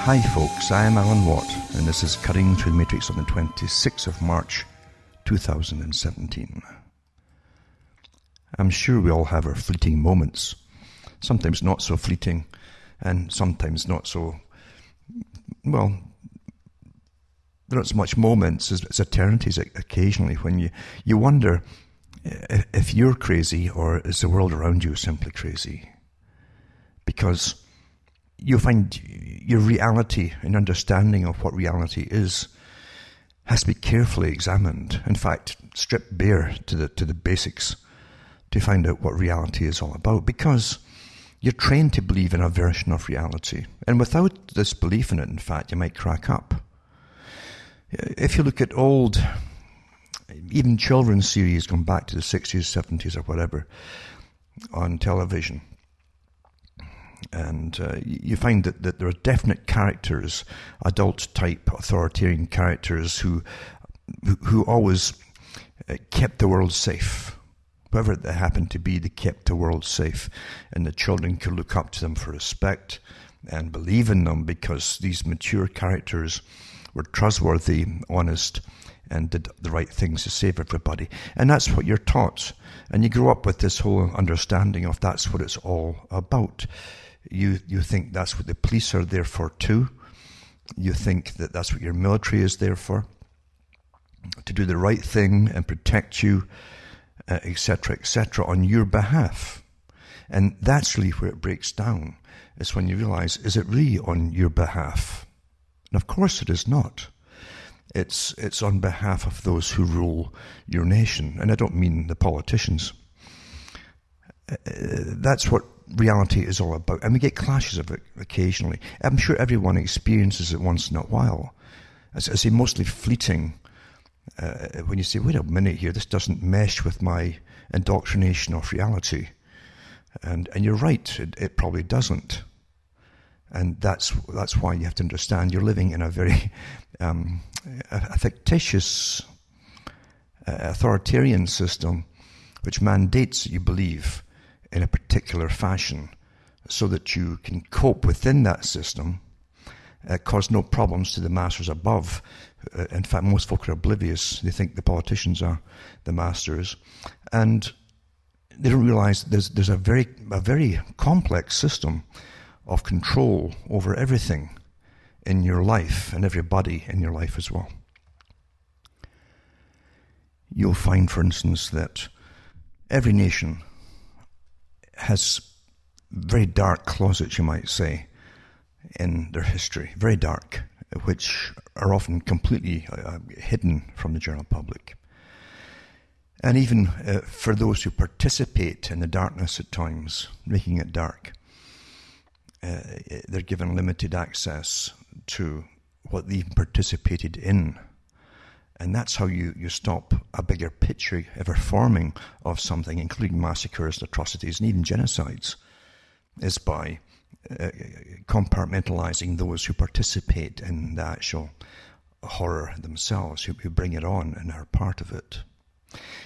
Hi folks, I am Alan Watt, and this is Cutting Through the Matrix on the 26th of March 2017. I'm sure we all have our fleeting moments, sometimes not so fleeting, and sometimes not so, well, there aren't so much moments as eternities occasionally when you wonder if you're crazy or is the world around you simply crazy. Because you find your reality and understanding of what reality is has to be carefully examined. In fact, stripped bare to the basics to find out what reality is all about. Because you're trained to believe in a version of reality. And without this belief in it, in fact, you might crack up. If you look at old, even children's series going back to the 60s, 70s or whatever, on television, and you find that there are definite characters, adult-type authoritarian characters who always kept the world safe. Whoever they happened to be, they kept the world safe. And the children could look up to them for respect and believe in them because these mature characters were trustworthy, honest, and did the right things to save everybody. And that's what you're taught. And you grow up with this whole understanding of that's what it's all about. You think that's what the police are there for too. You think that that's what your military is there for, to do the right thing and protect you, etc., on your behalf. And that's really where it breaks down, is when you realize, is it really on your behalf? And of course it is not. It's on behalf of those who rule your nation. And I don't mean the politicians. That's what reality is all about. And we get clashes of it occasionally. I'm sure everyone experiences it once in a while. As I say, mostly fleeting. When you say, wait a minute here, this doesn't mesh with my indoctrination of reality. And you're right, it probably doesn't. And that's why you have to understand you're living in a very a fictitious authoritarian system which mandates that you believe in a particular fashion so that you can cope within that system, cause no problems to the masters above. In fact, most folk are oblivious. They think the politicians are the masters. And they don't realize there's a very complex system of control over everything in your life and everybody in your life as well. You'll find, for instance, that every nation has very dark closets, you might say, in their history, very dark, which are often completely hidden from the general public. And even for those who participate in the darkness at times, making it dark, they're given limited access to what they even participated in. And that's how you stop a bigger picture ever forming of something, including massacres, atrocities, and even genocides, is by compartmentalizing those who participate in the actual horror themselves, who bring it on and are part of it.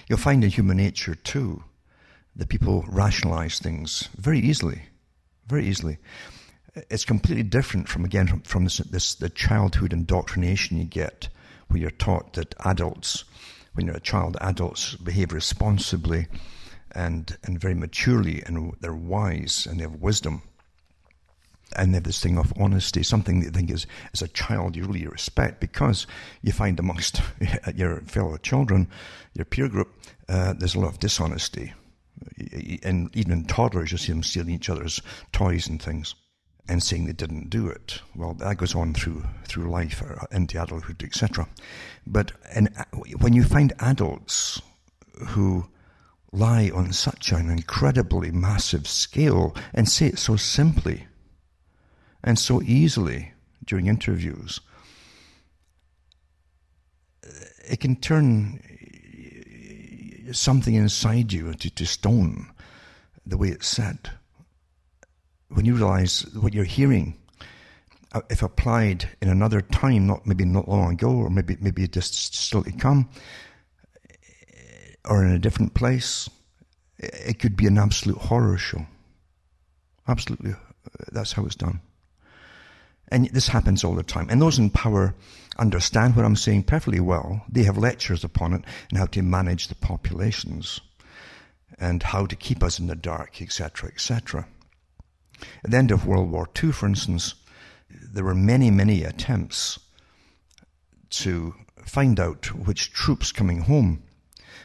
You'll find in human nature, too, that people rationalize things very easily. Very easily. It's completely different from the childhood indoctrination you get, where you're taught that adults, when you're a child, adults behave responsibly and very maturely, and they're wise and they have wisdom. And they have this thing of honesty, something that you think is, as a child, you really respect, because you find amongst your fellow children, your peer group, there's a lot of dishonesty. And even in toddlers, you see them stealing each other's toys and things and saying they didn't do it. Well, that goes on through life, into adulthood, etc. But when you find adults who lie on such an incredibly massive scale and say it so simply and so easily during interviews, it can turn something inside you to stone, the way it's said. When you realize what you're hearing, if applied in another time, maybe not long ago, or maybe just still to come, or in a different place, it could be an absolute horror show. Absolutely, that's how it's done. And this happens all the time. And those in power understand what I'm saying perfectly well. They have lectures upon it and how to manage the populations and how to keep us in the dark, etc., etc. At the end of World War II, for instance, there were many, many attempts to find out which troops coming home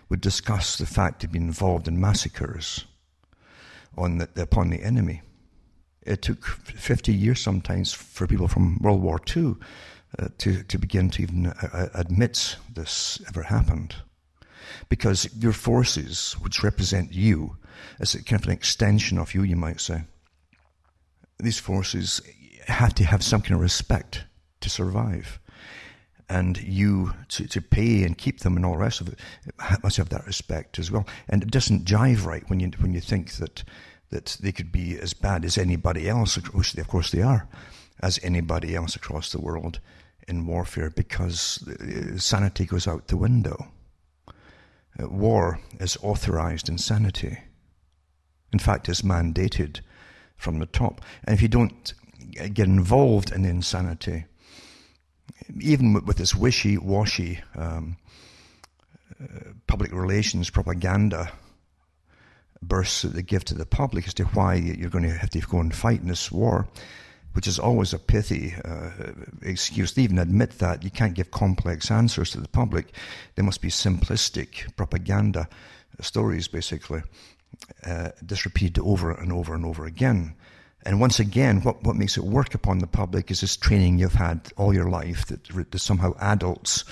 would discuss the fact they'd been involved in massacres upon the enemy. It took 50 years sometimes for people from World War II to begin to even admit this ever happened. Because your forces, which represent you, as a kind of an extension of you, you might say, these forces have to have some kind of respect to survive. And you, to pay and keep them and all the rest of it, must have that respect as well. And it doesn't jive right when you think that they could be as bad as anybody else, which of course they are, as anybody else across the world in warfare, because sanity goes out the window. War is authorized insanity. In fact, it's mandated from the top. And if you don't get involved in the insanity, even with this wishy-washy public relations propaganda bursts that they give to the public as to why you're going to have to go and fight in this war, which is always a pithy excuse. They even admit that. You can't give complex answers to the public. They must be simplistic propaganda stories, basically, just repeated over and over and over again. And once again, what makes it work upon the public is this training you've had all your life, that somehow adults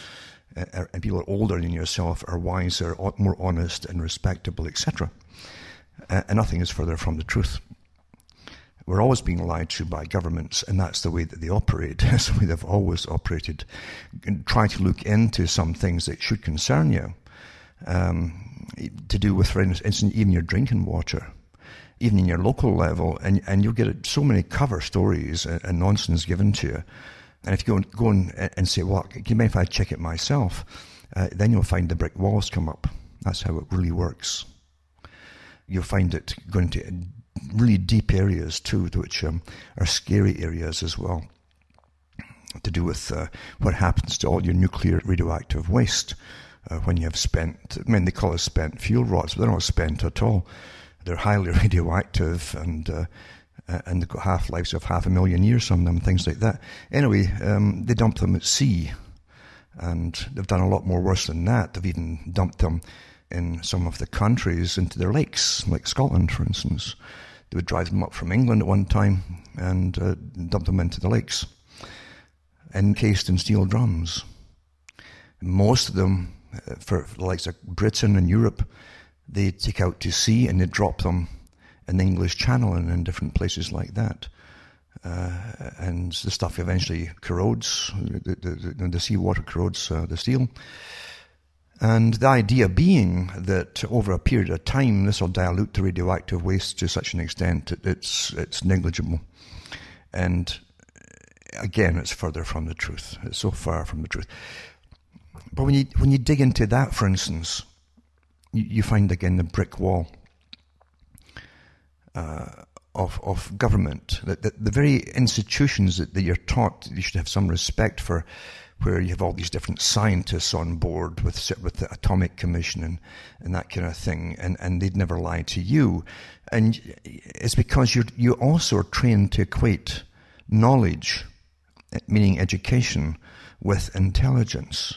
and people older than yourself are wiser, more honest and respectable, etc. And nothing is further from the truth. We're always being lied to by governments, and that's the way that they operate. That's the way they've always operated. And try to look into some things that should concern you, to do with, for instance, even your drinking water, even in your local level, and you'll get so many cover stories and nonsense given to you. And if you go and say, well, do you mind if I check it myself? Then you'll find the brick walls come up. That's how it really works. You'll find it going to really deep areas too, which are scary areas as well, to do with what happens to all your nuclear radioactive waste when you have spent, they call it spent fuel rods, but they're not spent at all. They're highly radioactive, and they've got half-lives of 500,000 years, some of them, things like that. Anyway, they dump them at sea, and they've done a lot more worse than that. They've even dumped them in some of the countries into their lakes, like Scotland, for instance. They would drive them up from England at one time and dump them into the lakes, encased in steel drums. Most of them, for the likes of Britain and Europe, they take out to sea and they drop them in the English Channel and in different places like that. And the stuff eventually corrodes, the seawater corrodes the steel. And the idea being that over a period of time, this will dilute the radioactive waste to such an extent that it's negligible. And again, it's further from the truth. It's so far from the truth. But when you dig into that, for instance, you find again the brick wall of government. That the very institutions that you're taught you should have some respect for, where you have all these different scientists on board with the Atomic Commission and that kind of thing, and they'd never lie to you. And it's because you also are trained to equate knowledge, meaning education, with intelligence.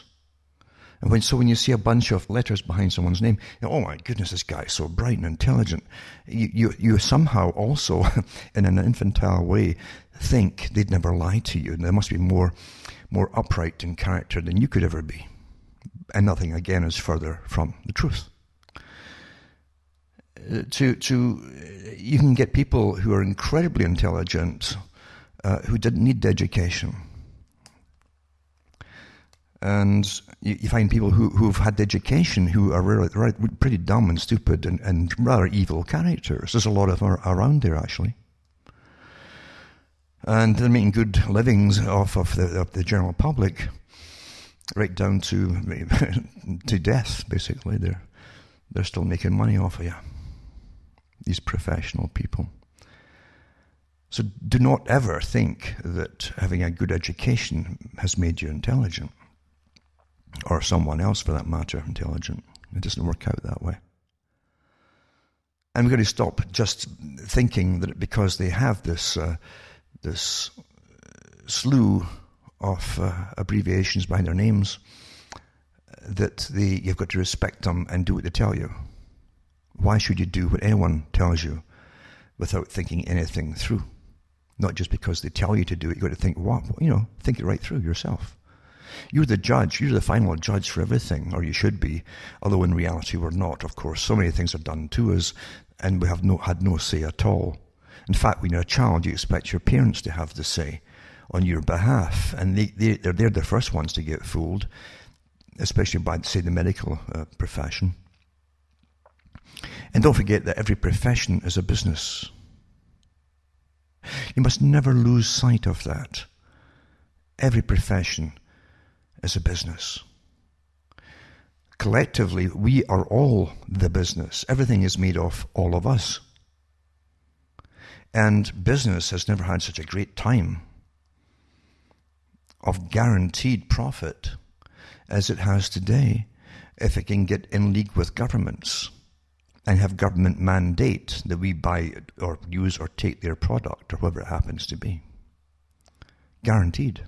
And when you see a bunch of letters behind someone's name, oh my goodness, this guy is so bright and intelligent, you somehow also, in an infantile way, think they'd never lie to you. They must be more upright in character than you could ever be. And nothing, again, is further from the truth. You can get people who are incredibly intelligent, who didn't need education. And you find people who've had education who are really pretty dumb and stupid and rather evil characters. There's a lot of them around there, actually. And they're making good livings off of the general public, right down to death, basically. They're still making money off of you, these professional people. So do not ever think that having a good education has made you intelligent, or someone else for that matter intelligent. It doesn't work out that way. And we've got to stop just thinking that because they have this slew of abbreviations behind their names, that you've got to respect them and do what they tell you. Why should you do what anyone tells you without thinking anything through? Not just because they tell you to do it. You've got to think, think it right through yourself. You're the judge. You're the final judge for everything, or you should be, although in reality we're not, of course. So many things are done to us, and we have had no say at all. In fact, when you're a child, you expect your parents to have the say on your behalf, and they're the first ones to get fooled, especially by, say, the medical profession. And don't forget that every profession is a business. You must never lose sight of that. Every profession is a business. Collectively, we are all the business. Everything is made of all of us. And business has never had such a great time of guaranteed profit as it has today, if it can get in league with governments and have government mandate that we buy or use or take their product or whatever it happens to be. Guaranteed.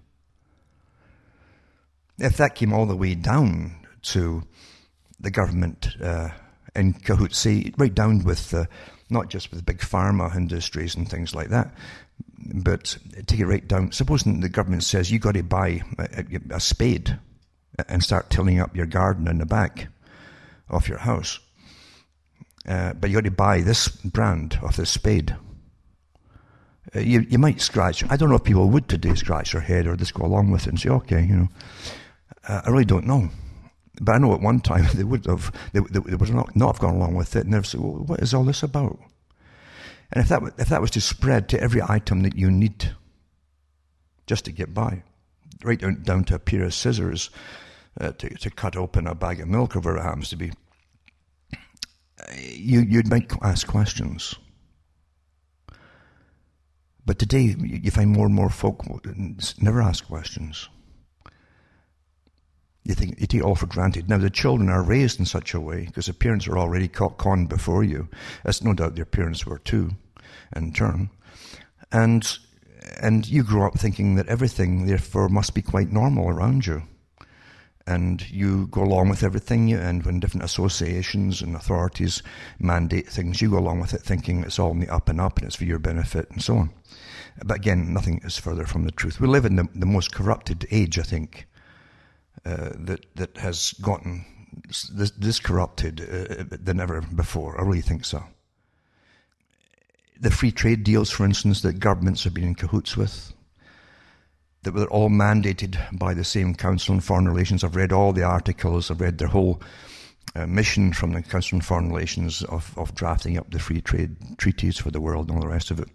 If that came all the way down to the government in cahoots, say, right down with not just with big pharma industries and things like that, but take it right down. Supposing the government says you got to buy a spade and start tilling up your garden in the back of your house, but you got to buy this brand of this spade. You might scratch. I don't know if people would today scratch their head or just go along with it and say, okay, I really don't know. But I know at one time they would have. They would not have gone along with it, and they'd say, well, what is all this about? And if that was to spread to every item that you need just to get by, right down to a pair of scissors to cut open a bag of milk or whatever it happens to be, you might ask questions. But today you find more and more folk never ask questions. You take it all for granted. Now the children are raised in such a way because the parents are already conned before you, as no doubt their parents were too, in turn, and you grow up thinking that everything therefore must be quite normal around you, and you go along with everything. And when different associations and authorities mandate things, you go along with it, thinking it's all in the up and up and it's for your benefit and so on. But again, nothing is further from the truth. We live in the most corrupted age, I think. That has gotten this corrupted than ever before. I really think so. The free trade deals, for instance, that governments have been in cahoots with, that were all mandated by the same Council on Foreign Relations. I've read all the articles. I've read their whole mission from the Council on Foreign Relations of drafting up the free trade treaties for the world and all the rest of it.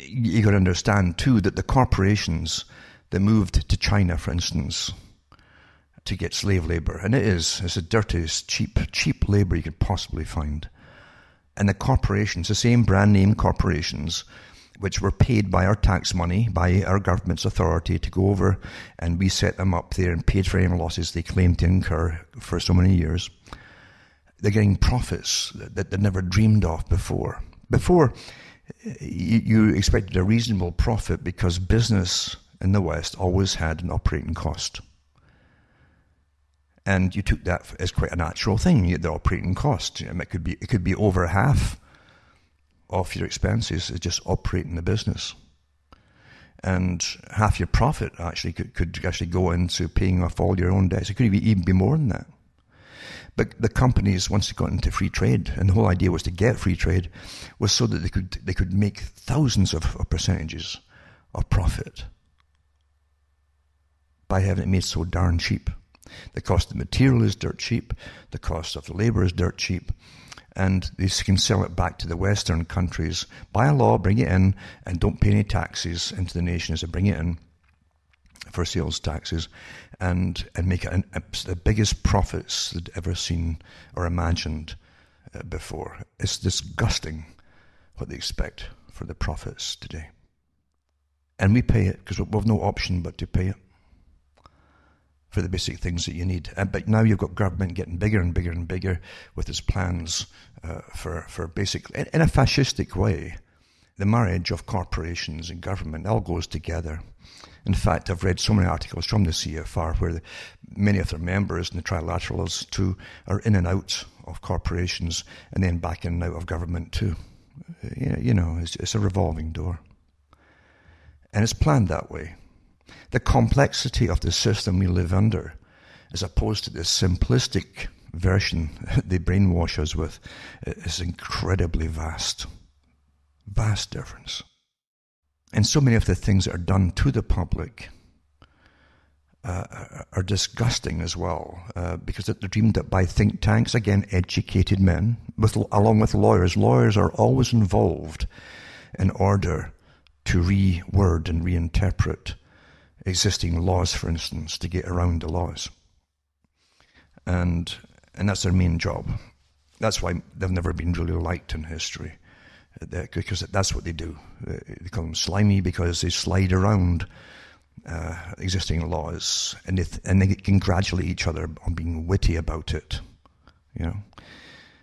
You got to understand, too, that the corporations that moved to China, for instance, to get slave labor, and it's the dirtiest, cheap labor you could possibly find. And the corporations, the same brand name corporations, which were paid by our tax money, by our government's authority to go over, and we set them up there and paid for any losses they claimed to incur for so many years. They're getting profits that they never dreamed of before. Before, you expected a reasonable profit because business in the West always had an operating cost. And you took that as quite a natural thing, the operating cost. It could be over half of your expenses is just operating the business. And half your profit actually could actually go into paying off all your own debts. It could even be more than that. But the companies, once they got into free trade, and the whole idea was to get free trade, was so that they could make thousands of percentages of profit by having it made so darn cheap. The cost of the material is dirt cheap, the cost of the labor is dirt cheap, and they can sell it back to the Western countries by a law, bring it in, and don't pay any taxes into the nation as they bring it in for sales taxes, and make it the biggest profits they'd ever seen or imagined before. It's disgusting what they expect for the profits today. And we pay it because we've no option but to pay it for the basic things that you need. But now you've got government getting bigger and bigger and bigger with its plans for basic, in a fascistic way, the marriage of corporations and government all goes together. In fact, I've read so many articles from the CFR where many of their members and the trilaterals too are in and out of corporations and then back in and out of government too. You know, it's a revolving door. And it's planned that way. The complexity of the system we live under, as opposed to the simplistic version they brainwash us with, is incredibly vast. Vast difference. And so many of the things that are done to the public are disgusting as well, because they're dreamed up by think tanks, again, educated men, along with lawyers. Lawyers are always involved in order to reword and reinterpret existing laws, for instance, to get around the laws. And that's their main job. That's why they've never been really liked in history, because that's what they do. They call them slimy because they slide around existing laws, and they congratulate each other on being witty about it, you know.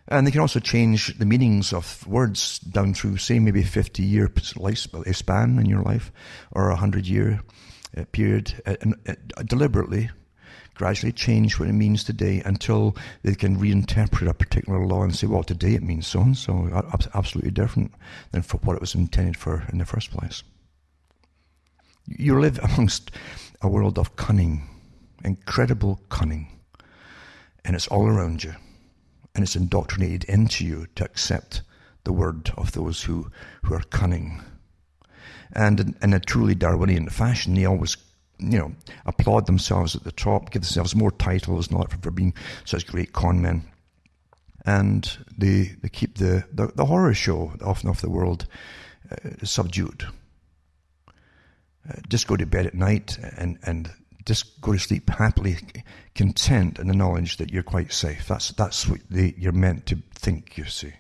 And they can also change the meanings of words down through, say, maybe 50-year lifespan in your life, or a 100-year period, and deliberately, gradually change what it means today until they can reinterpret a particular law and say, well, today it means so-and-so, absolutely different than for what it was intended for in the first place. You live amongst a world of cunning, incredible cunning, and it's all around you, and it's indoctrinated into you to accept the word of those who are cunning. And in a truly Darwinian fashion, they always, applaud themselves at the top, give themselves more titles and all that for being such great con men. And they keep the horror show often of the world subdued. Just go to bed at night and just go to sleep happily content in the knowledge that you're quite safe. That's what you're meant to think, you see.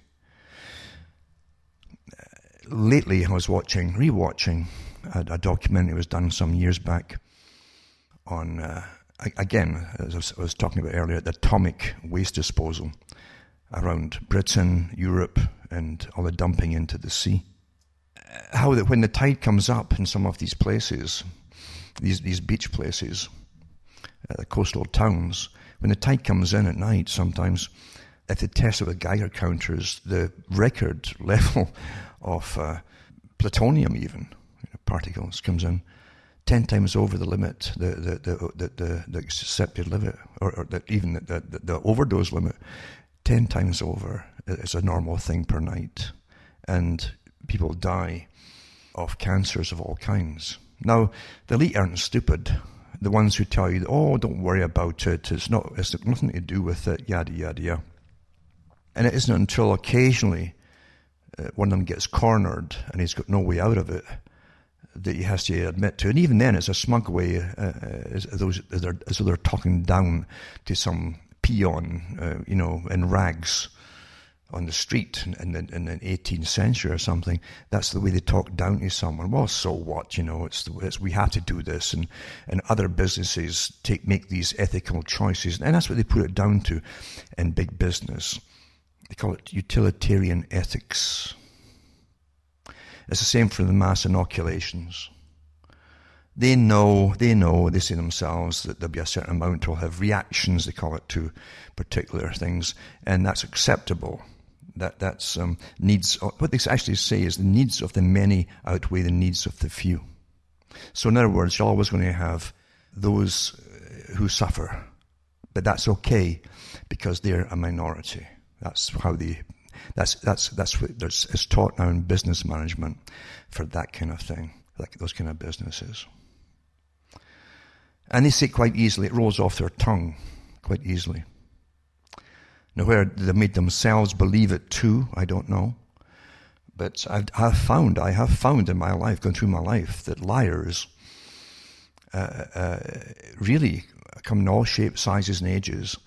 Lately, I was rewatching a documentary that was done some years back on, again, as I was talking about earlier, the atomic waste disposal around Britain, Europe, and all the dumping into the sea. How that when the tide comes up in some of these places, these beach places, the coastal towns, when the tide comes in at night, sometimes, if they test it with Geiger counters, the record level of plutonium, even particles, comes in 10 times over the limit, the accepted limit, or even the overdose limit, 10 times over is a normal thing per night, and people die of cancers of all kinds. Now, the elite aren't stupid. The ones who tell you, oh, don't worry about it, it's nothing to do with it, yada, yada, yada. And it isn't until occasionally one of them gets cornered and he's got no way out of it that he has to admit to. And even then, it's a smug way, as though they're talking down to some peon, in rags on the street in the 18th century or something. That's the way they talk down to someone. Well, so what? We have to do this, and other businesses make these ethical choices, and that's what they put it down to in big business. They call it utilitarian ethics. It's the same for the mass inoculations. They say themselves that there'll be a certain amount will have reactions, they call it, to particular things, and that's acceptable. That's needs. What they actually say is the needs of the many outweigh the needs of the few. So in other words, you're always going to have those who suffer, but that's okay because they're a minority. That's how that's what it's taught now in business management for that kind of thing, like those kind of businesses. And they say it quite easily, it rolls off their tongue quite easily. Now, where they made themselves believe it too, I don't know. But I have found in my life, going through my life, that liars really come in all shapes, sizes, and ages,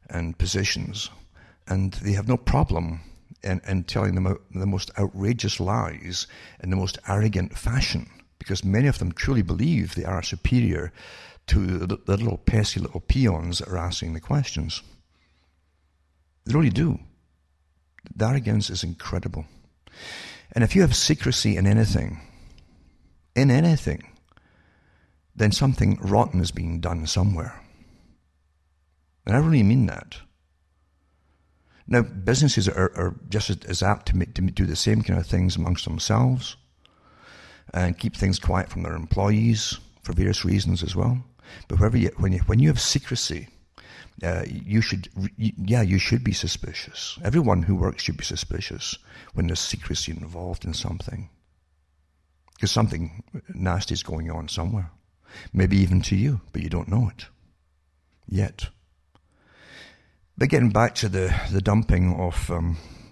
and positions, and they have no problem and telling them the most outrageous lies in the most arrogant fashion, because many of them truly believe they are superior to the little pesky little peons that are asking the questions. They really do. The arrogance is incredible. And if you have secrecy in anything, then something rotten is being done somewhere. And I really mean that. Now, businesses are just as apt to do the same kind of things amongst themselves and keep things quiet from their employees for various reasons as well. But when you have secrecy, you should be suspicious. Everyone who works should be suspicious when there's secrecy involved in something, because something nasty is going on somewhere. Maybe even to you, but you don't know it yet. But getting back to the dumping of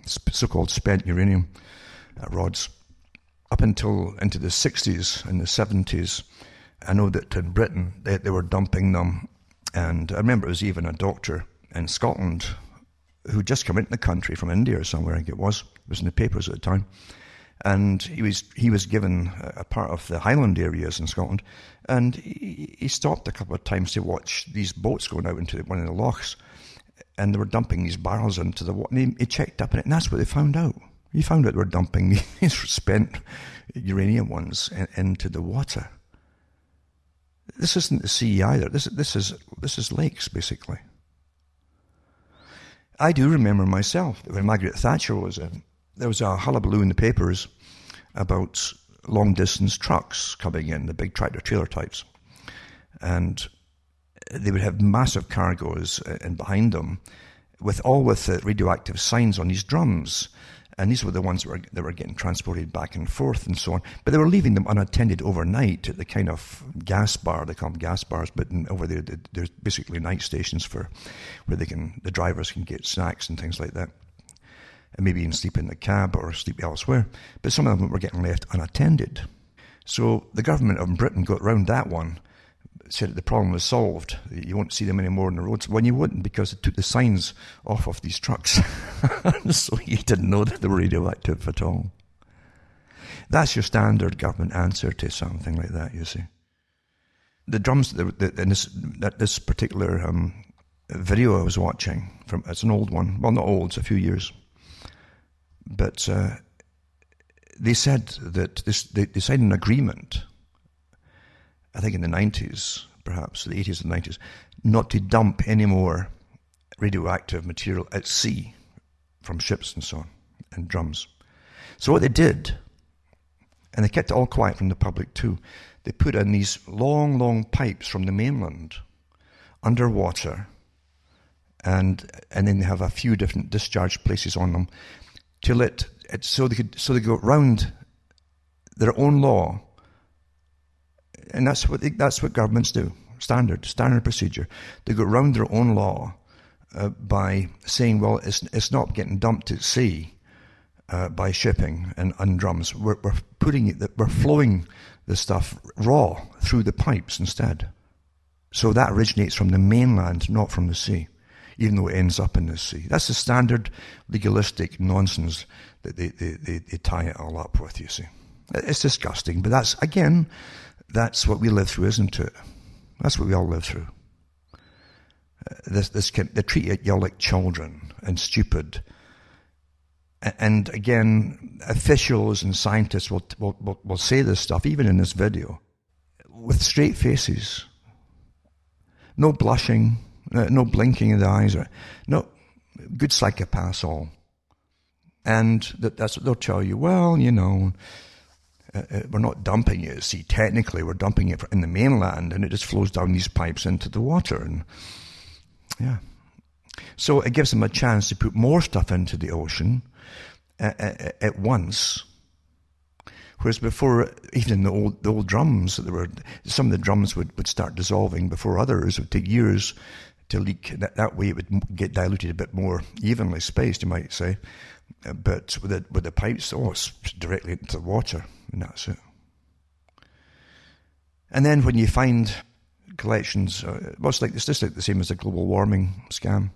so-called spent uranium rods, up until into the 60s and the 70s, I know that in Britain they were dumping them. And I remember it was even a doctor in Scotland who'd just come into the country from India or somewhere, I think it was in the papers at the time. And he was given a part of the Highland areas in Scotland, and he stopped a couple of times to watch these boats going out into one of the lochs, and they were dumping these barrels into the water. And he checked up on it, and that's what they found out. He found out they were dumping these spent uranium ones into the water. This isn't the sea either. This is lakes, basically. I do remember myself when Margaret Thatcher was in, there was a hullabaloo in the papers about long-distance trucks coming in, the big tractor-trailer types. And they would have massive cargoes and behind them with radioactive signs on these drums. And these were the ones that were getting transported back and forth and so on. But they were leaving them unattended overnight at the kind of gas bar. They call them gas bars, but over there, there's basically night stations where the drivers can get snacks and things like that. And maybe even sleep in the cab or sleep elsewhere. But some of them were getting left unattended. So the government of Britain got round that one, said that the problem was solved. You won't see them anymore on the roads. When you wouldn't, because it took the signs off of these trucks. So you didn't know that they were radioactive at all. That's your standard government answer to something like that, you see. The drums, in this particular video I was watching, it's an old one. Well, not old, it's a few years. But they said that they signed an agreement, I think in the 90s, perhaps, the 80s and 90s, not to dump any more radioactive material at sea from ships and so on, and drums. So what they did, and they kept it all quiet from the public too, they put in these long, long pipes from the mainland underwater, and then they have a few different discharge places on them so they go round their own law. And that's what governments do. Standard procedure. They go around their own law by saying, well, it's not getting dumped at sea by shipping and drums. We're flowing the stuff raw through the pipes instead. So that originates from the mainland, not from the sea, even though it ends up in the sea. That's the standard legalistic nonsense that they tie it all up with, you see. It's disgusting, but that's what we live through, isn't it? That's what we all live through. They treat you all like children and stupid. And again, officials and scientists will say this stuff, even in this video, with straight faces. No blushing, no blinking of the eyes. No, good psychopaths all. And that's what they'll tell you. Well, we're not dumping it at sea. Technically, we're dumping it in the mainland, and it just flows down these pipes into the water. And yeah, so it gives them a chance to put more stuff into the ocean at once. Whereas before, even in the old drums, some of the drums would start dissolving before others. It would take years to leak. That way, it would get diluted a bit more evenly spaced, you might say. But with the pipes, it's directly into the water, and that's it. And then when you find collections, it's just like the same as the global warming scam.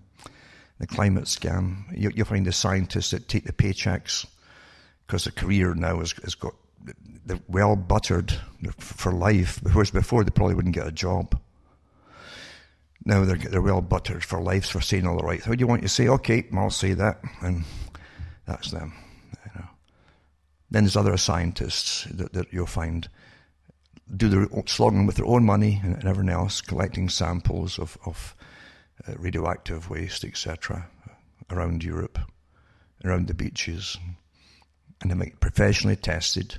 the climate scam. You'll find the scientists that take the paychecks because the career now has got, they're well buttered for life, whereas before they probably wouldn't get a job. Now they're well buttered for life for saying all the right. What do you want to say? Okay, I'll say that, and that's them. You know. Then there's other scientists that you'll find do their slogging with their own money and everything else, collecting samples of radioactive waste, etc., around Europe, around the beaches, and they make it professionally tested.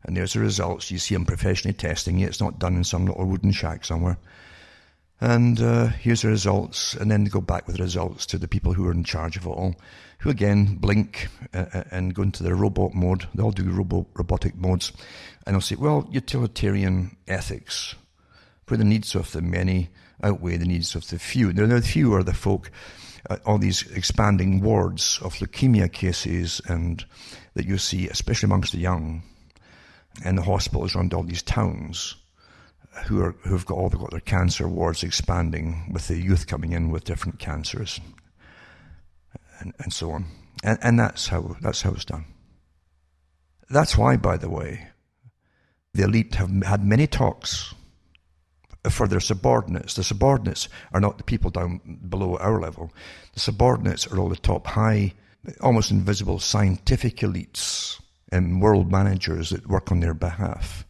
And there's the results. You see them professionally testing it. It's not done in some little wooden shack somewhere. And here's the results, and then they go back with the results to the people who are in charge of it all, who again blink and go into their robot mode. They all do robotic modes, and they'll say, well, utilitarian ethics, where the needs of the many outweigh the needs of the few. Now, the few are the folk, all these expanding wards of leukemia cases, and that you see, especially amongst the young, and the hospitals around all these towns, who've got their cancer wards expanding with the youth coming in with different cancers, and so on. And that's how it's done. That's why, by the way, the elite have had many talks for their subordinates. The subordinates are not the people down below our level. The subordinates are all the top high, almost invisible scientific elites and world managers that work on their behalf.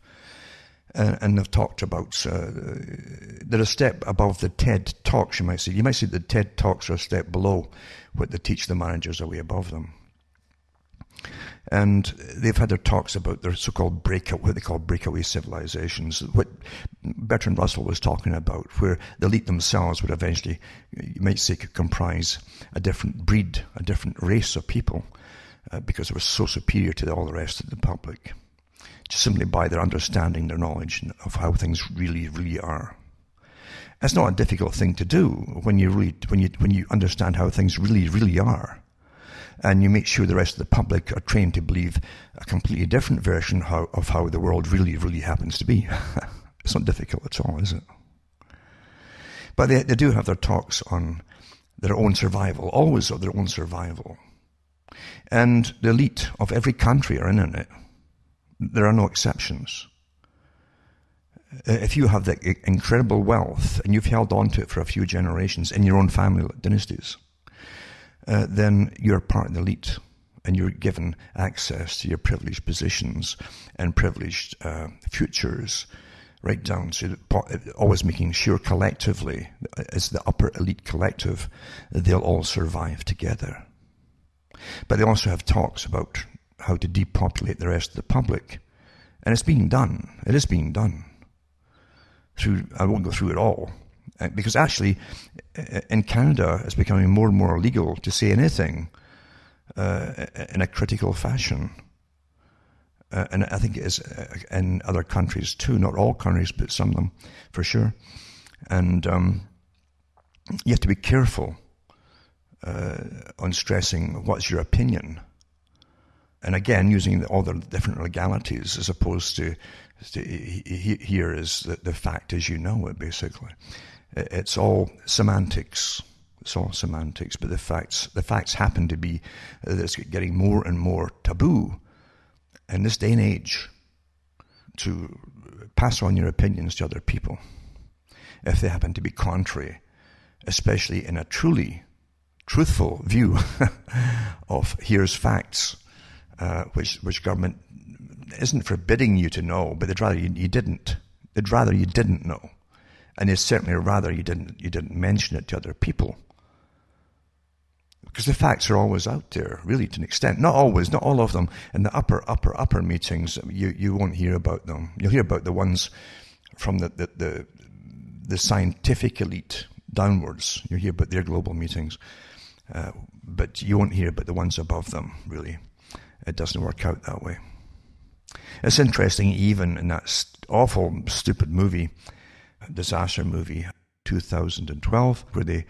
And they've talked about, they're a step above the TED Talks, you might say. You might say the TED Talks are a step below what they teach the managers are way above them. And they've had their talks about their so-called what they call breakaway civilizations, what Bertrand Russell was talking about, where the elite themselves would eventually, you might say, could comprise a different breed, a different race of people, because it was so superior to all the rest of the public, just simply by their understanding, their knowledge of how things really, really are. It's not a difficult thing to do when you understand how things really, really are, and you make sure the rest of the public are trained to believe a completely different version of how the world really, really happens to be. It's not difficult at all, is it? But they do have their talks on their own survival, always of their own survival. And the elite of every country are in it. There are no exceptions. If you have that incredible wealth and you've held on to it for a few generations in your own family dynasties, then you're part of the elite and you're given access to your privileged positions and privileged futures, right down to always making sure collectively, as the upper elite collective, they'll all survive together. But they also have talks about how to depopulate the rest of the public. And it's being done. It is being done. I won't go through it all. Because actually, in Canada, it's becoming more and more illegal to say anything in a critical fashion. And I think it is in other countries too. Not all countries, but some of them, for sure. And you have to be careful on stressing what's your opinion. And again, using all the different legalities as opposed to here is the fact as you know it, basically. It's all semantics. It's all semantics, but the facts happen to be that it's getting more and more taboo in this day and age to pass on your opinions to other people if they happen to be contrary, especially in a truly truthful view of here's facts, which government isn't forbidding you to know, but they'd rather you didn't. They'd rather you didn't know, and they'd certainly rather you didn't mention it to other people, because the facts are always out there, really, to an extent. Not always, not all of them. In the upper meetings, you won't hear about them. You'll hear about the ones from the scientific elite downwards. You'll hear about their global meetings, but you won't hear about the ones above them, really. It doesn't work out that way. It's interesting, even in that awful, stupid movie, disaster movie, 2012, where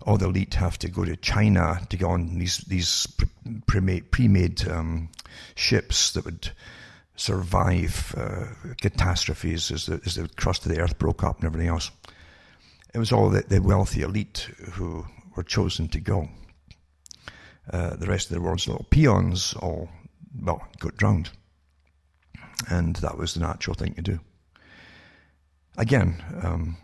all the elite have to go to China to go on these pre-made ships that would survive catastrophes as the crust of the earth broke up and everything else. It was all the wealthy elite who were chosen to go. The rest of the world's little peons all, well, got drowned. And that was the natural thing to do. Again,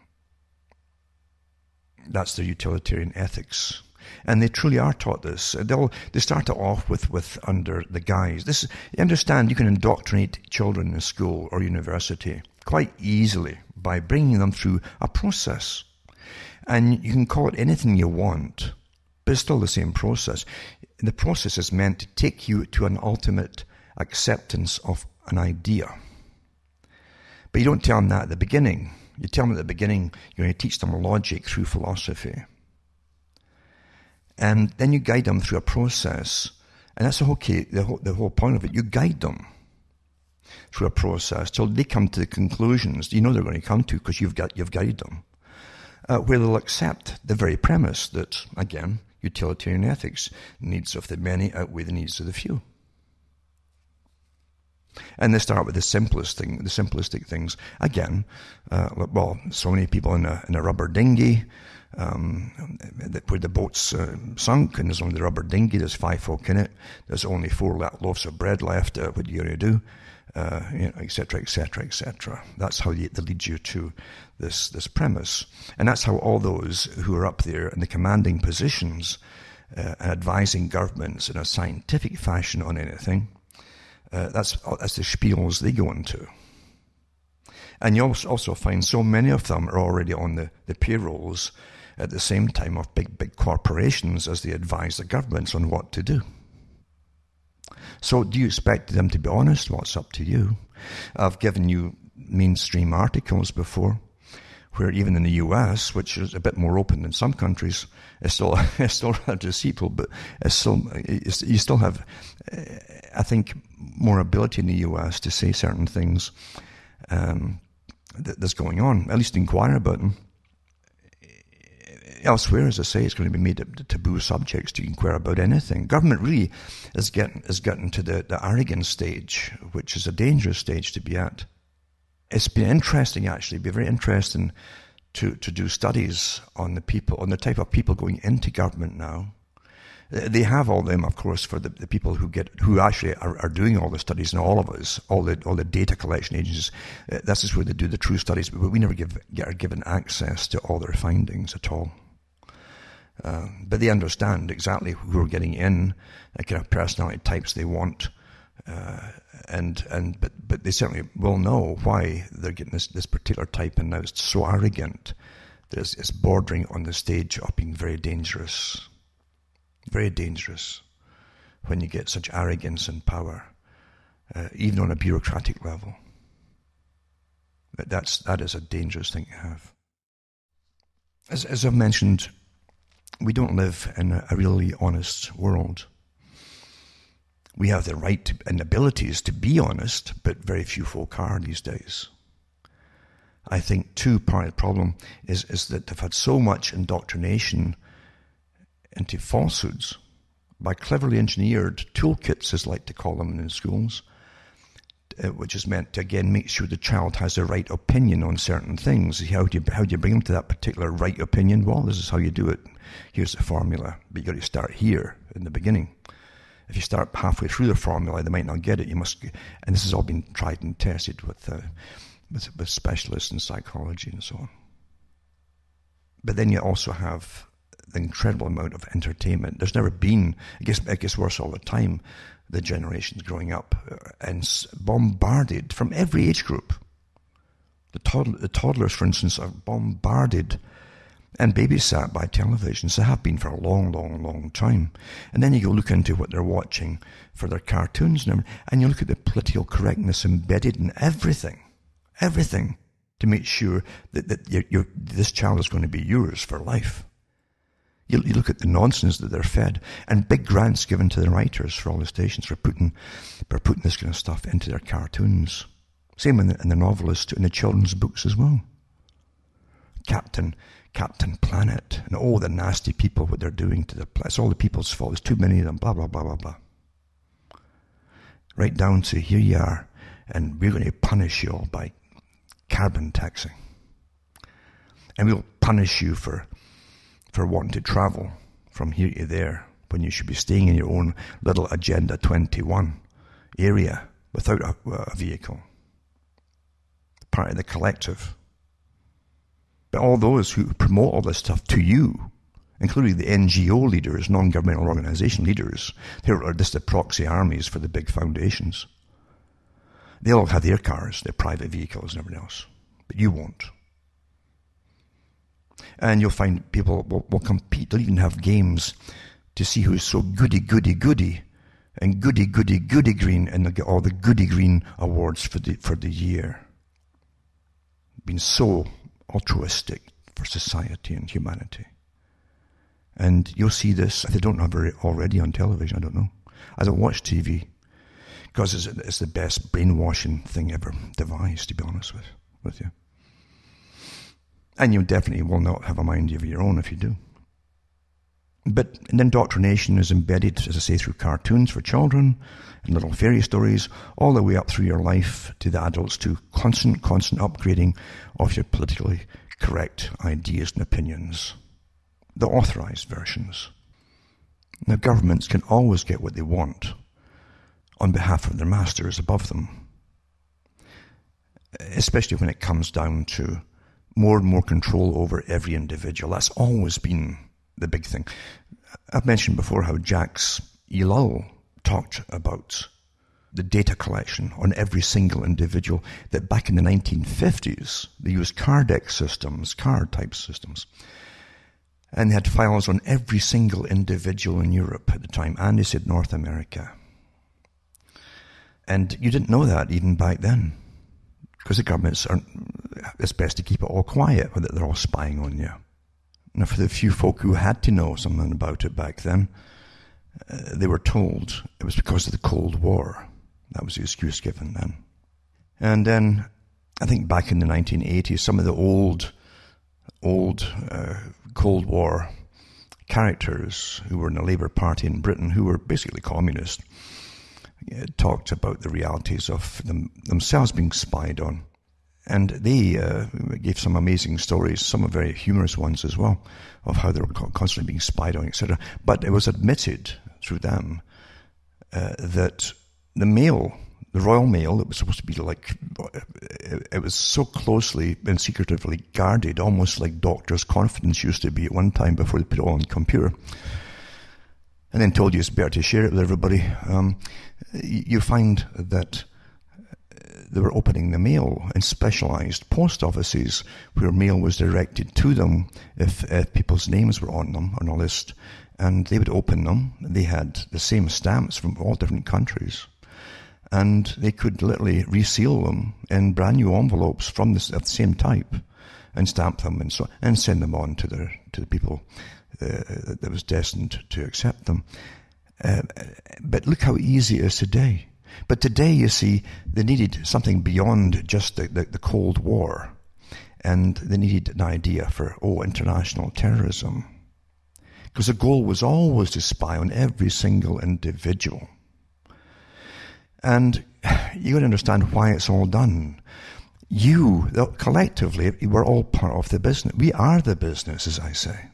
that's their utilitarian ethics. And they truly are taught this. They start it off with under the guise. This, you understand, you can indoctrinate children in school or university quite easily by bringing them through a process. And you can call it anything you want, but it's still the same process. The process is meant to take you to an ultimate acceptance of an idea. But you don't tell them that at the beginning. You tell them at the beginning you're going to teach them logic through philosophy. And then you guide them through a process. And that's the whole point of it. You guide them through a process till they come to the conclusions you know they're going to come to because you've guided them. Where they'll accept the very premise that, again, utilitarian ethics, needs of the many outweigh the needs of the few. And they start with the simplistic things. Again, so many people in a rubber dinghy, where the boat's sunk, and there's only the rubber dinghy, there's 5 folk in it, there's only 4 loaves of bread left, what are you going to do? Etc., etc., etc. That's how they lead you to this premise. And that's how all those who are up there in the commanding positions and advising governments in a scientific fashion on anything, that's the spiels they go into. And you also find so many of them are already on the payrolls at the same time of big corporations as they advise the governments on what to do. So do you expect them to be honest? Well, it's up to you. I've given you mainstream articles before where even in the US, which is a bit more open than some countries, it's still rather deceitful, but you still have, I think, more ability in the US to say certain things that's going on, at least inquire about them. Elsewhere, as I say, it's going to be made taboo subjects to inquire about anything. Government really is getting to the arrogant stage, which is a dangerous stage to be at. It's been interesting, actually, be very interesting to do studies on the people, on the type of people going into government now. They have all them, of course, for the people who actually are doing all the studies, and all of us, all the data collection agencies. This is where they do the true studies, but we never are given access to all their findings at all. But they understand exactly who are getting in, the kind of personality types they want, but they certainly will know why they're getting this particular type, and now it's so arrogant that it's bordering on the stage of being very dangerous. Very dangerous when you get such arrogance and power, even on a bureaucratic level. That is a dangerous thing to have. As I've mentioned, we don't live in a really honest world. We have the right and abilities to be honest, but very few folk are these days. I think, too, part of the problem is that they've had so much indoctrination into falsehoods by cleverly engineered toolkits, as I like to call them in schools, which is meant to, again, make sure the child has the right opinion on certain things. How do you bring them to that particular right opinion? Well, this is how you do it. Here's the formula, but you've got to start here in the beginning. If you start halfway through the formula, they might not get it. You must, and this has all been tried and tested with specialists in psychology and so on. But then you also have the incredible amount of entertainment. There's never been, it gets worse all the time, the generations growing up and bombarded from every age group. The toddlers, for instance, are bombarded and babysat by televisions. They have been for a long, long, long time. And then you go look into what they're watching for their cartoons and you look at the political correctness embedded in everything, to make sure that this child is going to be yours for life. You look at the nonsense that they're fed, and big grants given to the writers for all the stations for putting this kind of stuff into their cartoons. Same in the novelists, in the children's books as well. Captain Planet, and all the nasty people, what they're doing to the planet. It's all the people's fault. There's too many of them, blah, blah, blah, blah, blah. Right down to, here you are, and we're going to punish you all by carbon taxing. And we'll punish you for wanting to travel from here to there when you should be staying in your own little Agenda 21 area without a vehicle. Part of the collective. But all those who promote all this stuff to you, including the NGO leaders, non-governmental organization leaders, they are just the proxy armies for the big foundations. They all have their cars, their private vehicles and everything else. But you won't. And you'll find people will compete. They'll even have games to see who's so goody and goody green, and they'll get all the goody green awards for the year. Being so altruistic for society and humanity. And you'll see this, if they don't have it already on television, I don't know. I don't watch TV, because it's the best brainwashing thing ever devised, to be honest with you. And you definitely will not have a mind of your own if you do. But indoctrination is embedded, as I say, through cartoons for children and little fairy stories, all the way up through your life to the adults, to constant upgrading of your politically correct ideas and opinions. The authorized versions. Now, governments can always get what they want on behalf of their masters above them, especially when it comes down to more and more control over every individual. That's always been the big thing. I've mentioned before how Jacques Ellul talked about the data collection on every single individual, that back in the 1950s, they used card-type systems, and they had files on every single individual in Europe at the time, and they said North America. And you didn't know that even back then, because the governments it's best to keep it all quiet, or that they're all spying on you. Now, for the few folk who had to know something about it back then, they were told it was because of the Cold War. That was the excuse given then. And then, I think back in the 1980s, some of the old Cold War characters who were in the Labour Party in Britain, who were basically communist, talked about the realities of themselves being spied on. And they gave some amazing stories, some very humorous ones as well, of how they were constantly being spied on, etc. But it was admitted through them that the Royal Mail, it was supposed to be like, it was so closely and secretively guarded, almost like doctors' confidence used to be at one time before they put it all on the computer, and then told you it's better to share it with everybody. You find that they were opening the mail in specialized post offices where mail was directed to them if people's names were on them on a list, and they would open them. They had the same stamps from all different countries, and they could literally reseal them in brand new envelopes from of the same type and stamp them and send them on to the people that was destined to accept them. But look how easy it is today. But today, you see, they needed something beyond just the Cold War. And they needed an idea for, international terrorism. Because the goal was always to spy on every single individual. And you got to understand why it's all done. You, collectively, we're all part of the business. We are the business, as I say.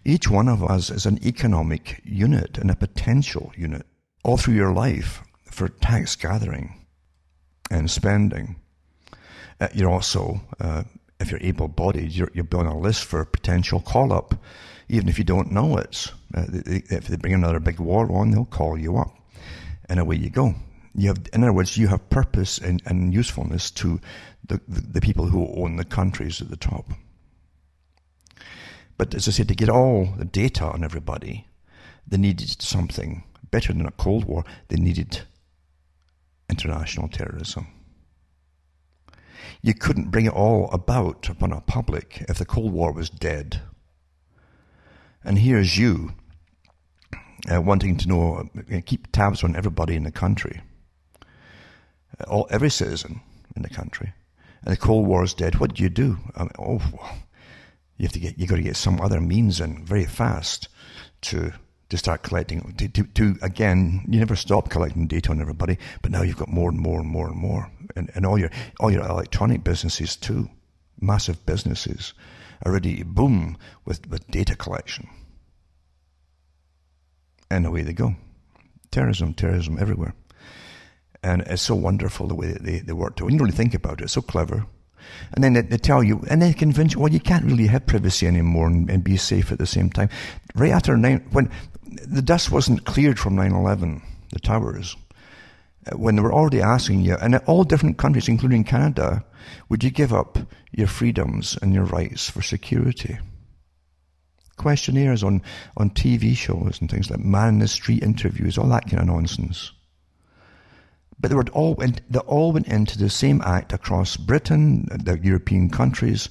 Each one of us is an economic unit and a potential unit all through your life. For tax gathering and spending. You're also, if you're able-bodied, you're on a list for potential call-up, even if you don't know it. If they bring another big war on, they'll call you up, and away you go. In other words, you have purpose and usefulness to the people who own the countries at the top. But as I said, to get all the data on everybody, they needed something better than a Cold War. They needed international terrorism. You couldn't bring it all about upon a public if the Cold War was dead. And here's you wanting to know, keep tabs on everybody in the country, every citizen in the country, and the Cold War is dead. What do? You got to get some other means in very fast to start collecting, again, you never stop collecting data on everybody, but now you've got more and more and more and more. And all your electronic businesses too, massive businesses, already boom with data collection. And away they go. Terrorism everywhere. And it's so wonderful the way that they work. When you really think about it, it's so clever. And then they tell you, and they convince you, well, you can't really have privacy anymore and be safe at the same time. Right after when the dust wasn't cleared from 9/11, the towers, when they were already asking you, and all different countries, including Canada, would you give up your freedoms and your rights for security? Questionnaires on TV shows and things like man in the street interviews, all that kind of nonsense. But they all went into the same act across Britain, the European countries,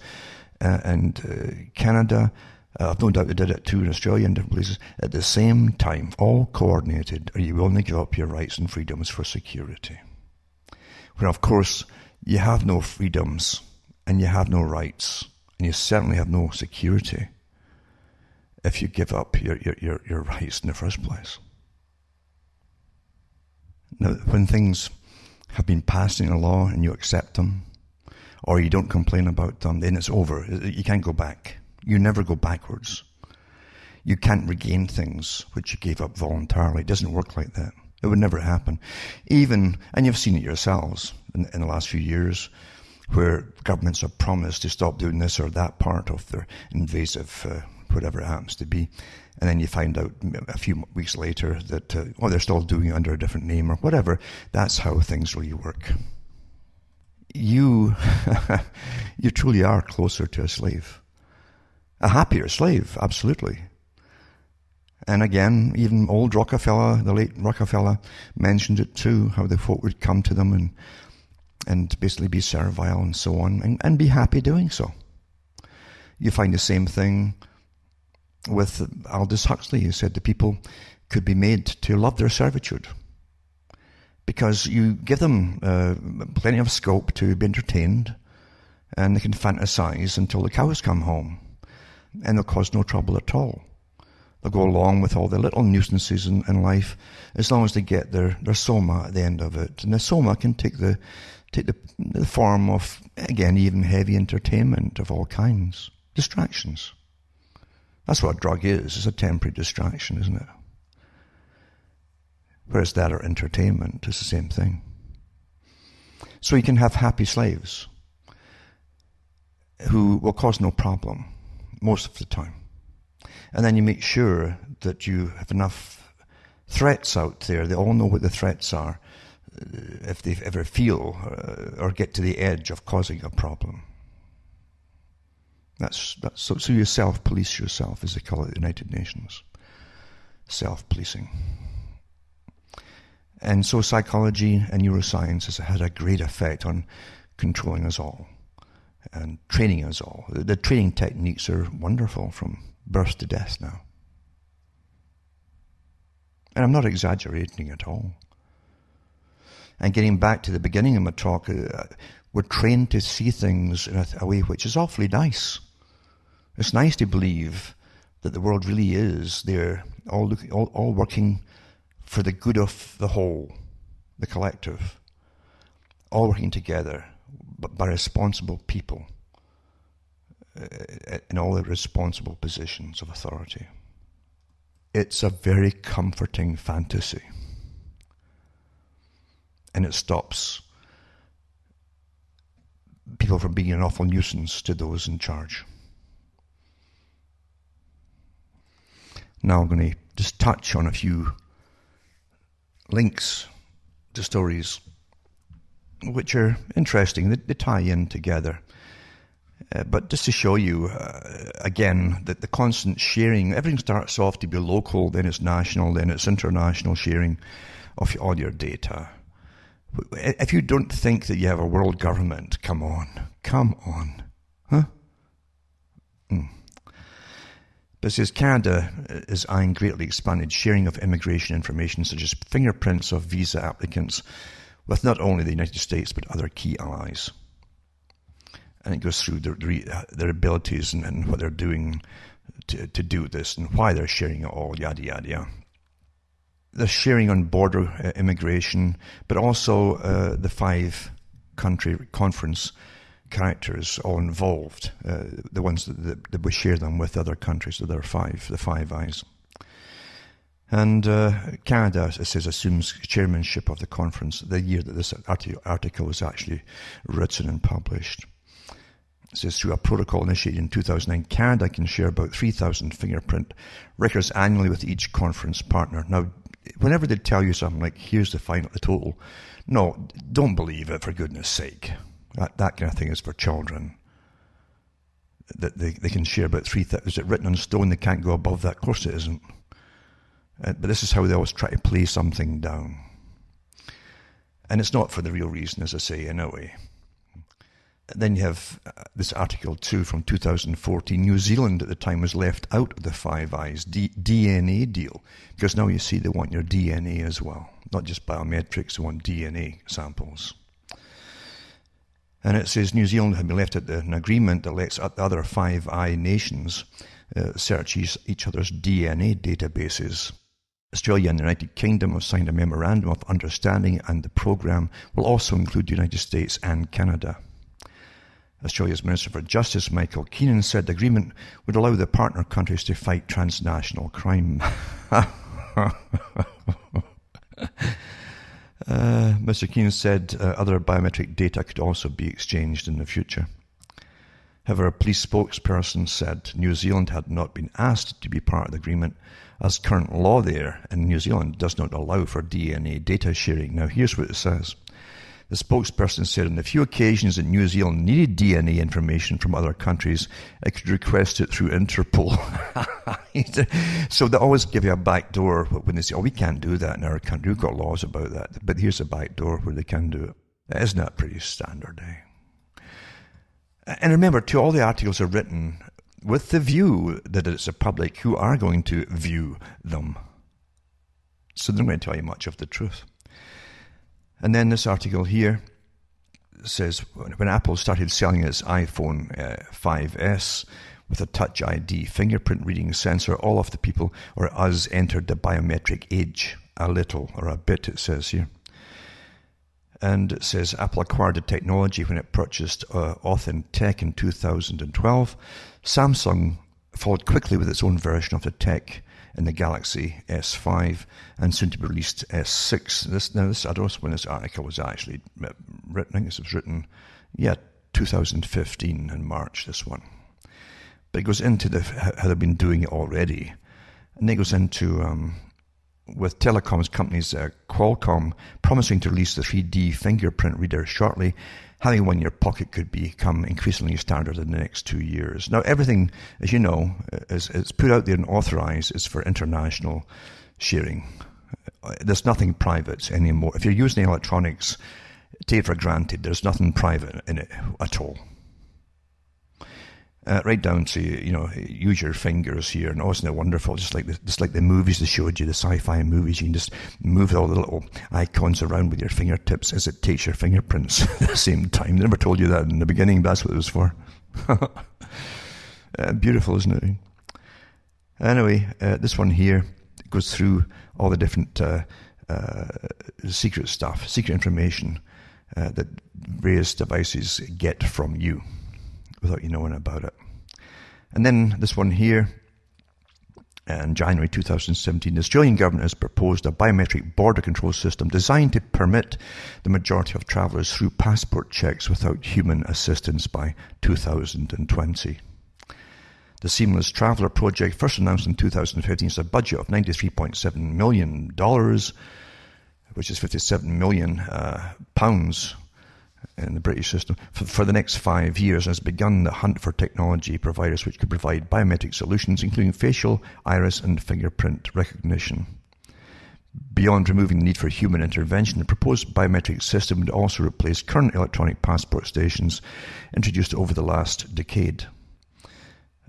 and Canada. I've no doubt they did it too in Australia and different places at the same time, all coordinated. Are you willing to give up your rights and freedoms for security? When of course you have no freedoms and you have no rights, and you certainly have no security if you give up your rights in the first place. Now, when things have been passed into law and you accept them, or you don't complain about them, then it's over. You can't go back. You never go backwards. You can't regain things which you gave up voluntarily. It doesn't work like that. It would never happen. And you've seen it yourselves in the last few years, where governments have promised to stop doing this or that part of their invasive, whatever it happens to be. And then you find out a few weeks later that, they're still doing it under a different name or whatever. That's how things really work. You truly are closer to a slave. A happier slave, absolutely. And again, even old Rockefeller, the late Rockefeller, mentioned it too, how the folk would come to them and basically be servile and so on, and be happy doing so. You find the same thing with Aldous Huxley, who said the people could be made to love their servitude because you give them plenty of scope to be entertained, and they can fantasize until the cows come home, and they'll cause no trouble at all. They'll go along with all the little nuisances in life as long as they get their soma at the end of it. And the soma can take the form of, again, even heavy entertainment of all kinds. Distractions. That's what a drug is. It's a temporary distraction, isn't it? Whereas that or entertainment is the same thing. So you can have happy slaves who will cause no problem most of the time. And then you make sure that you have enough threats out there. They all know what the threats are if they ever feel or get to the edge of causing a problem. So you self-police yourself, as they call it at the United Nations. Self-policing. And so psychology and neuroscience has had a great effect on controlling us all and training us all. The training techniques are wonderful from birth to death now. And I'm not exaggerating at all. And getting back to the beginning of my talk, we're trained to see things in a way which is awfully nice. It's nice to believe that the world really is there, all working for the good of the whole, the collective, all working together, but by responsible people in all the responsible positions of authority. It's a very comforting fantasy, and it stops people from being an awful nuisance to those in charge. Now I'm going to just touch on a few links to stories which are interesting. They tie in together. But just to show you, again, that the constant sharing, everything starts off to be local, then it's national, then it's international sharing of all your data. If you don't think that you have a world government, come on. Huh? But it says Canada is eyeing greatly expanded sharing of immigration information such as fingerprints of visa applicants with not only the United States but other key allies. And it goes through their abilities and what they're doing to do this and why they're sharing it all, yada, yada, yada. The sharing on border immigration, but also the 5-country conference characters all involved, the ones that we share them with other countries, so there are 5, the 5 eyes. And Canada, it says, assumes chairmanship of the conference the year that this article was actually written and published. It says, through a protocol initiated in 2009, Canada can share about 3,000 fingerprint records annually with each conference partner. Now, whenever they tell you something like, here's the total, no, don't believe it, for goodness sake. That kind of thing is for children. That they can share about 3,000. Is it written on stone they can't go above that? Of course it isn't. But this is how they always try to play something down. And it's not for the real reason, as I say, anyway. Then you have this article too from 2014. New Zealand at the time was left out of the Five Eyes DNA deal, because now you see they want your DNA as well, not just biometrics, they want DNA samples. And it says New Zealand had been left at an agreement that lets the other Five Eye nations search each other's DNA databases. Australia and the United Kingdom have signed a memorandum of understanding, and the program will also include the United States and Canada. Australia's Minister for Justice, Michael Keenan, said the agreement would allow the partner countries to fight transnational crime. Mr. Keenan said other biometric data could also be exchanged in the future. However, a police spokesperson said New Zealand had not been asked to be part of the agreement, as current law there in New Zealand does not allow for DNA data sharing. Now, here's what it says. The spokesperson said on the few occasions that New Zealand needed DNA information from other countries, it could request it through Interpol. So they always give you a back door when they say, oh, we can't do that in our country. We've got laws about that. But here's a back door where they can do it. Isn't that pretty standard, eh? And remember, too, all the articles are written with the view that it's the public who are going to view them. So they're not going to tell you much of the truth. And then this article here says, when Apple started selling its iPhone 5S with a Touch ID fingerprint reading sensor, all of the people, or us, entered the biometric age. A little, or a bit, it says here. And it says Apple acquired the technology when it purchased Authentic in 2012. Samsung followed quickly with its own version of the tech in the Galaxy S5 and soon to be released S6. I don't know when this article was actually written. I think this was written, 2015 in March, this one. But it goes into how they've been doing it already. And then it goes into, with telecoms companies, Qualcomm promising to release the 3D fingerprint reader shortly. Having one in your pocket could become increasingly standard in the next 2 years. Now, everything, as you know, is put out there and authorized is for international sharing. There's nothing private anymore. If you're using electronics, take it for granted. There's nothing private in it at all. Right down to, use your fingers here, and isn't it wonderful? Just like the movies they showed you, the sci-fi movies, you can just move all the little icons around with your fingertips as it takes your fingerprints at the same time. They never told you that in the beginning, but that's what it was for. Beautiful, isn't it? Anyway, this one here goes through all the different secret stuff, secret information that various devices get from you without you knowing about it. And then this one here, in January 2017, the Australian government has proposed a biometric border control system designed to permit the majority of travellers through passport checks without human assistance by 2020. The Seamless Traveller project, first announced in 2015, has a budget of $93.7 million, which is £57 million in the British system, for the next 5 years, and has begun the hunt for technology providers which could provide biometric solutions, including facial, iris, and fingerprint recognition. Beyond removing the need for human intervention, the proposed biometric system would also replace current electronic passport stations introduced over the last decade.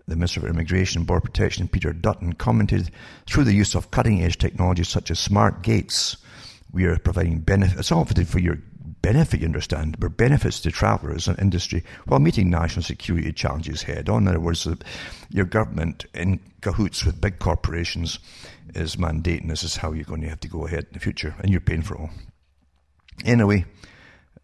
The Minister for Immigration and Border Protection, Peter Dutton, commented, through the use of cutting-edge technologies such as smart gates, we are providing benefits. It's all for your benefit, you understand, but benefits to travellers and industry while meeting national security challenges head on. In other words, your government, in cahoots with big corporations, is mandating this is how you're going to have to go ahead in the future, and you're paying for it all. Anyway,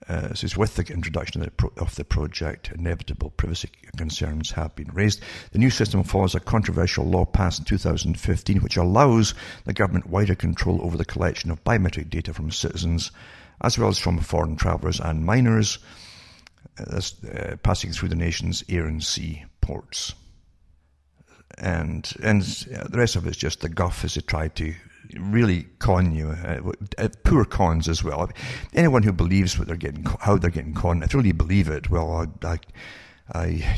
It says, with the introduction of the project, inevitable privacy concerns have been raised. The new system follows a controversial law passed in 2015, which allows the government wider control over the collection of biometric data from citizens, as well as from foreign travellers and minors, passing through the nation's air and sea ports. And the rest of it's just the guff as they try to really con you, poor cons as well. Anyone who believes what they're getting, how they're getting conned, if you really believe it, well,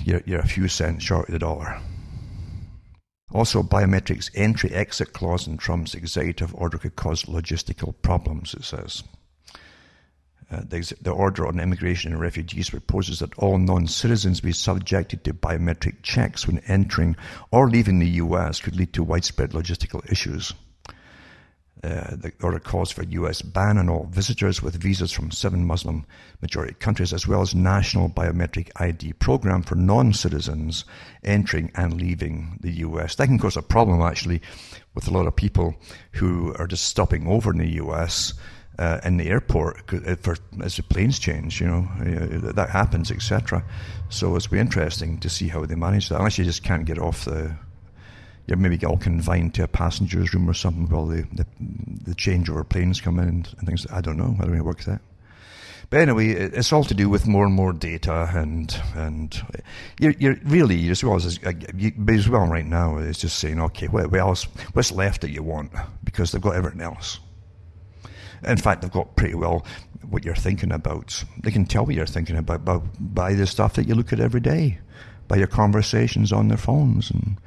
you're a few cents short of the dollar. Also, Biometrics entry-exit clause in Trump's executive order could cause logistical problems, it says. The order on immigration and refugees proposes that all non-citizens be subjected to biometric checks when entering or leaving the US could lead to widespread logistical issues. The order calls for a US ban on all visitors with visas from 7 Muslim-majority countries, as well as national biometric ID program for non-citizens entering and leaving the US. That can cause a problem, actually, with a lot of people who are just stopping over in the US in the airport as the planes change, that happens, etc. So it's be interesting to see how they manage that, unless you just can't get off you're maybe all confined to a passenger's room or something while the changeover planes come in and things. I don't know. I don't know how it works out. But anyway, it's all to do with more and more data, and you're really, as well right now, it's just saying, okay, what's left that you want? Because they've got everything else. In fact, they've got pretty well what you're thinking about. They can tell what you're thinking about by the stuff that you look at every day, by your conversations on their phones and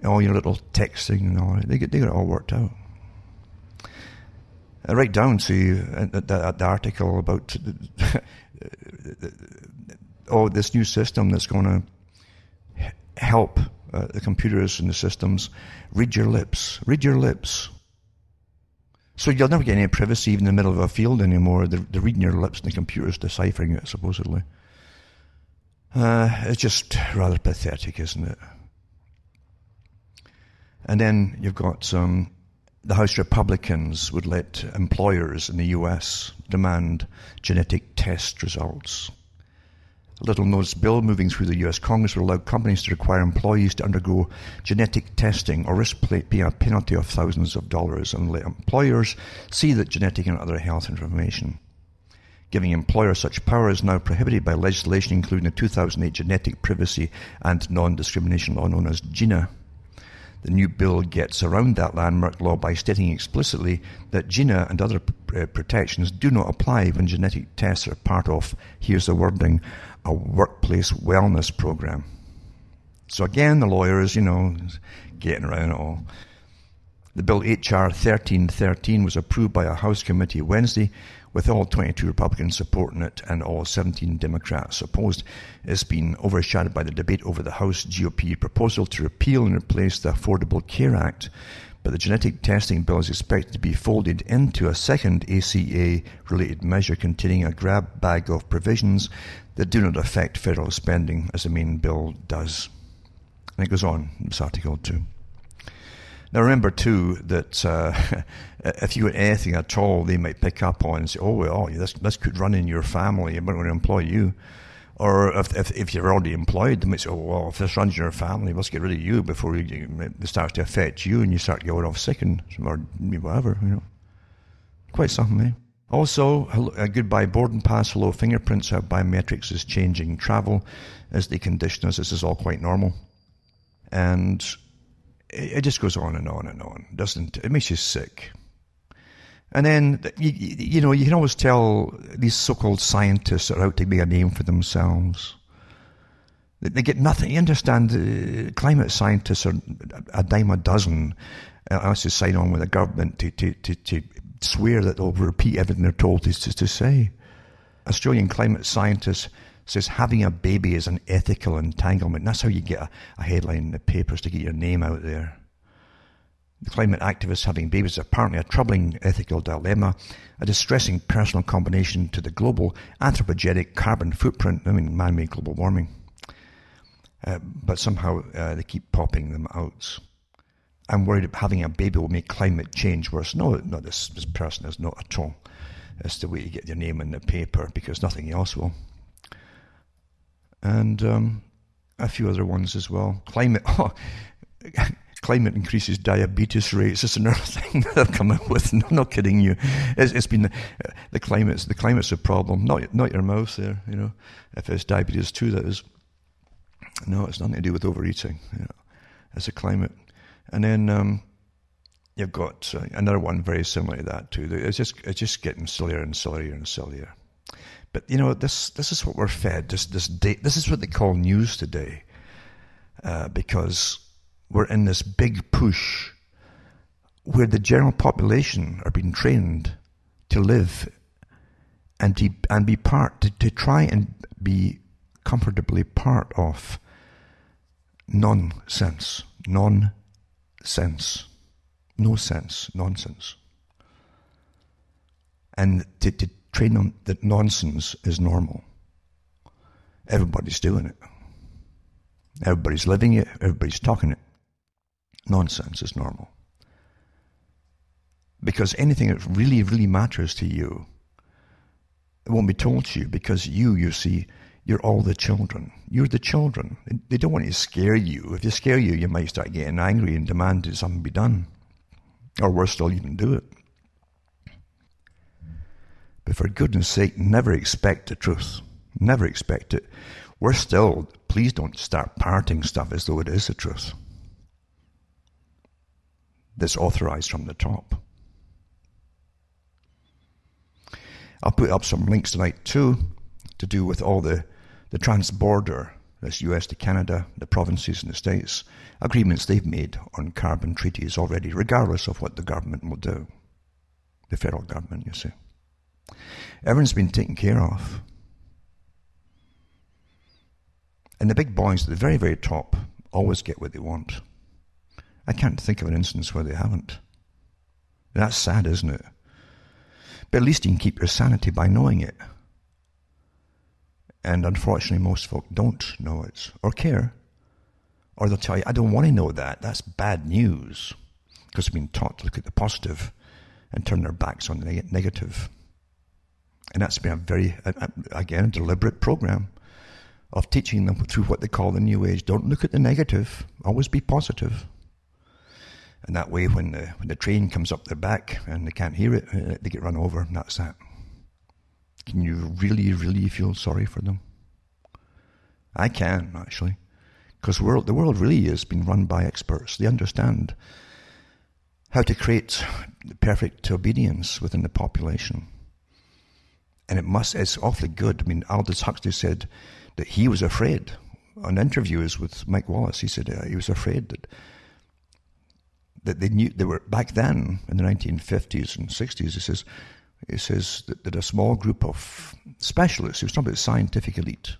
all your little texting and all that. They get it all worked out. Right down to the article about this new system that's going to help the computers and the systems read your lips. Read your lips. So you'll never get any privacy even in the middle of a field anymore. They're reading your lips and the computer's deciphering it, supposedly. It's just rather pathetic, isn't it? And then you've got the House Republicans would let employers in the US demand genetic test results. A little-known bill moving through the US Congress will allow companies to require employees to undergo genetic testing or risk paying a penalty of thousands of dollars and let employers see that genetic and other health information. Giving employers such power is now prohibited by legislation including the 2008 Genetic Privacy and Non-Discrimination Law known as GINA. The new bill gets around that landmark law by stating explicitly that GINA and other protections do not apply when genetic tests are part of, here's the wording, a workplace wellness program. So again, the lawyers, getting around it all. The bill HR 1313 was approved by a House committee Wednesday, with all 22 Republicans supporting it and all 17 Democrats opposed. It's been overshadowed by the debate over the House GOP proposal to repeal and replace the Affordable Care Act. But the genetic testing bill is expected to be folded into a second ACA-related measure containing a grab bag of provisions that do not affect federal spending as the main bill does. And it goes on in this article too. Now remember too that if you had anything at all, they might pick up on and say, this could run in your family, I'm not going to employ you. Or if you're already employed, they might say, if this runs in your family, let's get rid of you before it starts to affect you and you start going off sick or whatever, Quite something, eh? Also, a goodbye boarding pass, hello fingerprints, how biometrics is changing travel as they condition us. This is all quite normal. And it just goes on and on and on, doesn't it? It makes you sick. And then, you can always tell these so-called scientists are out to make a name for themselves. They get nothing. You understand, climate scientists are a dime a dozen unless they sign on with the government to swear that they'll repeat everything they're told to say. Australian climate scientists says having a baby is an ethical entanglement. That's how you get a headline in the papers to get your name out there. The climate activists having babies is apparently a troubling ethical dilemma, a distressing personal combination to the global anthropogenic carbon footprint, man-made global warming. But somehow they keep popping them out. I'm worried that having a baby will make climate change worse. No, this person is not at all. It's the way you get your name in the paper, because nothing else will. And a few other ones as well. Climate increases diabetes rates. It's another thing that I've come up with. No, I'm not kidding you. It's been the climate's a problem. Not your mouth there. If it's diabetes too, that is. No, it's nothing to do with overeating. It's a climate. And then you've got another one very similar to that too. It's just getting sillier and sillier and sillier. But this is what we're fed. This is what they call news today, because we're in this big push where the general population are being trained to live and be part to try and be comfortably part of nonsense, and to train them that nonsense is normal. Everybody's doing it. Everybody's living it. Everybody's talking it. Nonsense is normal. Because anything that really, really matters to you, it won't be told to you, because you see, you're all the children. You're the children. They don't want to scare you. If they scare you, you might start getting angry and demand that something be done. Or worse still, even do it. But for goodness sake, never expect the truth. Never expect it. Worse still, please don't start parroting stuff as though it is the truth. That's authorized from the top. I'll put up some links tonight too, to do with all the trans-border, that's US to Canada, the provinces and the states, agreements they've made on carbon treaties already, regardless of what the government will do. The federal government, you see. Everyone's been taken care of. And the big boys at the very, very top always get what they want. I can't think of an instance where they haven't. That's sad, isn't it? But at least you can keep your sanity by knowing it. And unfortunately, most folk don't know it or care. Or they'll tell you, I don't want to know that. That's bad news. Because they've been taught to look at the positive and turn their backs on the negative. And that's been a very, again, deliberate program of teaching them through what they call the New Age. Don't look at the negative. Always be positive. And that way, when the train comes up their back and they can't hear it, they get run over, and that's that. Can you really, really feel sorry for them? I can, actually. Because the world really is being run by experts. They understand how to create perfect obedience within the population. And it's awfully good. I mean, Aldous Huxley said that he was afraid. On interviews with Mike Wallace, he said he was afraid that they knew, they were, back then, in the 1950s and 60s, he says that a small group of specialists, he was talking about the scientific elite,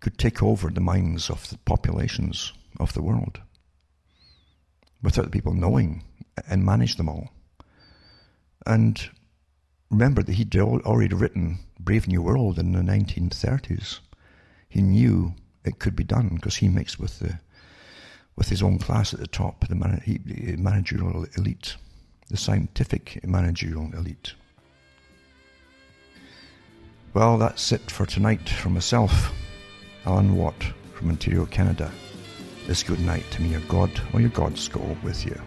could take over the minds of the populations of the world without the people knowing, and manage them all. And remember that he'd already written Brave New World in the 1930s. He knew it could be done because he mixed with his own class at the top, the managerial elite, the scientific managerial elite. Well, that's it for tonight from myself, Alan Watt from Ontario, Canada. This good night to me, your God, or your gods go with you.